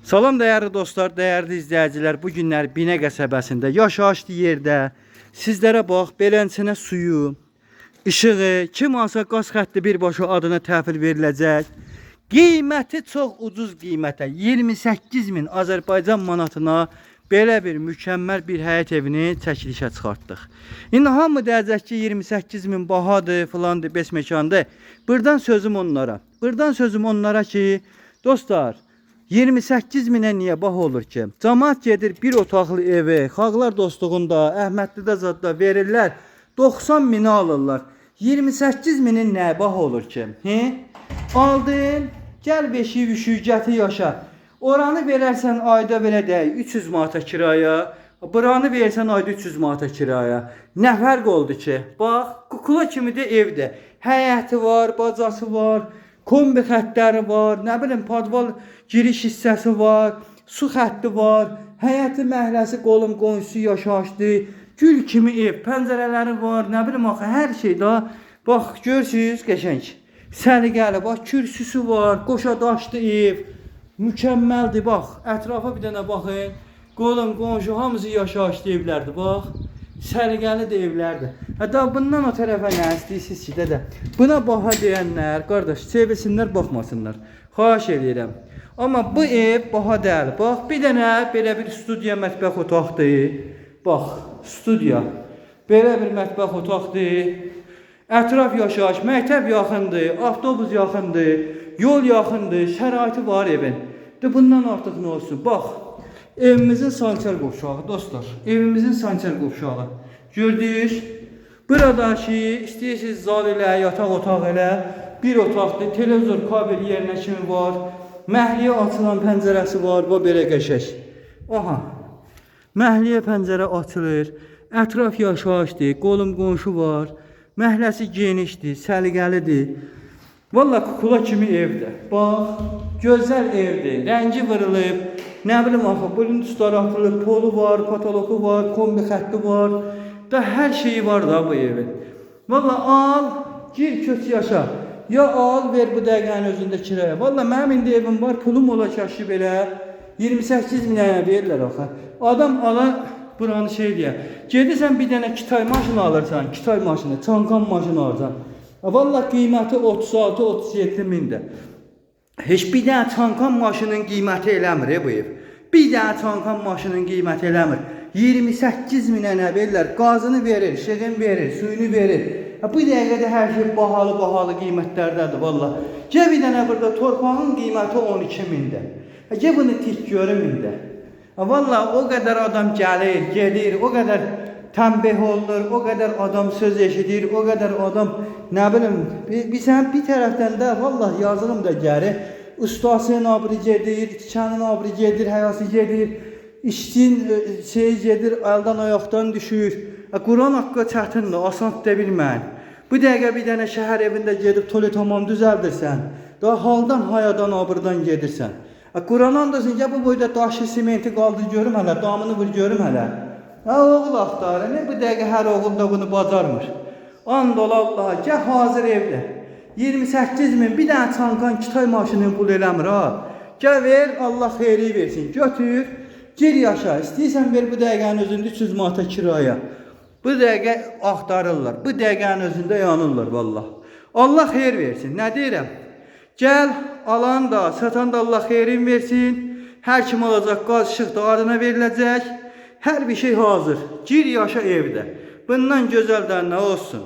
Salam değerli dostlar, değerli izləyicilər. Bu günlər Binə qəsəbəsində yaşayışlı yerdə sizlərə bax, belənçənə suyu, işığı, kim alsa qaz xətti birbaşa adına təhvil veriləcək. Qiyməti çox ucuz qiymətə 28.000 Azərbaycan manatına belə bir mükəmməl bir həyət evini çəkilişə çıxartdıq. İndi hamı deyəcək ki 28.000 bahadır, filandır, beş mekandır. Buradan sözüm onlara ki, dostlar, 28.000'e niye baha olur ki? Cəmaət gedir bir otaqlı evi, Xalqlar Dostluğunda, Əhmədlidə zadda verirlər, 90.000'e alırlar. 28.000'in nə baha olur ki? Aldın, gəl beşiyi üşüyü gətir yaşa. Oranı verərsən ayda belə deyək 300 manata kiraya, buranı versən ayda 300 manata kiraya. Nə fərq oldu ki? Bax, kukula kimi də evdə. Həyəti var, bacası var, kombi xəttləri var, nə bilim padval giriş hissəsi var, su xətti var, həyəti məhləsi, qolum qonşusu yaşayışlı, gül kimi ev, pəncərələri var, nə bilim axı hər şey də. Bax, görürsünüz, qəşəng. Səliqəli, bax, kürsüsü var, qoşa daşlı ev, mükəmməldir, bax, ətrafa bir dənə baxın. Qolum qonşu hamısı yaşayışlı evlərdir, bax. Səliqəli də evlərdir. Hətta bundan o tərəfə nə istəyirsiniz ki, dədə? Buna baha deyənlər, qardaş, sevilsinlər, baxmasınlar. Xahiş edirəm. Amma bu ev baha deyil. Bax, bir dənə belə bir studiya mətbəx otaqdır. Bax, studiya. Belə bir mətbəx otaqdır. Ətraf yaşayış, məktəb yaxındır, avtobus yaxındır, yol yaxındır, şəraiti var evin. De bundan artıq nə olsun? Bax, evimizin sançer qovşağı, dostlar. Evimizin sançer qovşağı. Gördünüz? Buradakı istəyirsiniz zal ilə, yataq otaq elə bir otaqdır. Televizor kabel yerinə kimi var. Məhliyə açılan pəncərəsi var. Bu belə qəşəng. Aha. Məhliyə pəncərə açılır. Ətraf yaşayışdır. Qolum qonşu var. Məhləsi genişdir, səliqəlidir. Vallahi kukula kimi evdir. Bax, gözəl evdir. Rəngi vırılıb. Nə bilim axı, bluetoothlar atılıb, polu var, patoloku var, kombi xətti var. Da hər şeyi var da bu evin. Vallahi al, gir köç yaşa. Ya al, ver bu dəqiqənin özündə kiraya. Vallahi mənim indi evim var, pulum olacaq ki belə 28.000'e verirlər axı. Adam ala buranı şey deyə. Gedirsən bir dənə Kitay maşını alırsan, Kitay maşını, çankan maşını alırsan. Vallahi qiyməti 36-37 mindir. Heç bir dənə çankan maşının qiyməti eləmir bu ev. Bir dənə çankan maşının qiyməti eləmir. 28.000'e nə verirlər? Qazını verir, işığını verir, suyunu verir. Bu dəqiqədə hər şey bahalı qiymətlərdədir vallahi. Gəl bir dənə burada torpağın qiyməti 12.000'dir. Gəl bunu tik görüm indi. Vallahi o kadar adam gəlir, gedir, o kadar tembih olur, o kadar adam söz eşidir, o kadar adam nə bilim, bir tərəfdən də vallahi yazılım da gəlir. Ustasının abri gedir, tikanın abri gedir, həyası gedir, işçin şey gedir, əldən ayaqdan düşür. Quran haqqı çətindir, asan da bilmən. Bu dəqiqə bir dənə şəhər evində gedib tolet tamam düzəldirsən, daha haldan hayadan abrıdan gedirsən. Quran andasın ki, bu boyda daşı, simenti qaldır görüm hələ, damını vur görüm hələ. Oğul axtarı, ne bu dəqiqə hər oğul da bunu bacarmır. And ol Allaha, gəl hazır evdə. 28.000 bir dənə çankan Kitay maşını pul eləmir ha. Gəl ver, Allah xeyri versin. Götür, gir yaşa. İstəyirsən ver bu dəqiqənin özündə 300 manata kiraya. Bu dəqiqə axtarırlar. Bu dəqiqənin özündə yanırlar vallah. Allah xeyir versin. Nə deyirəm? Gəl, alan da, satan da Allah xeyrin versin. Hər kim alacaq, qaz, işıq da adına veriləcək. Hər bir şey hazır. Gir yaşa evdə. Bundan gözəldən nə olsun?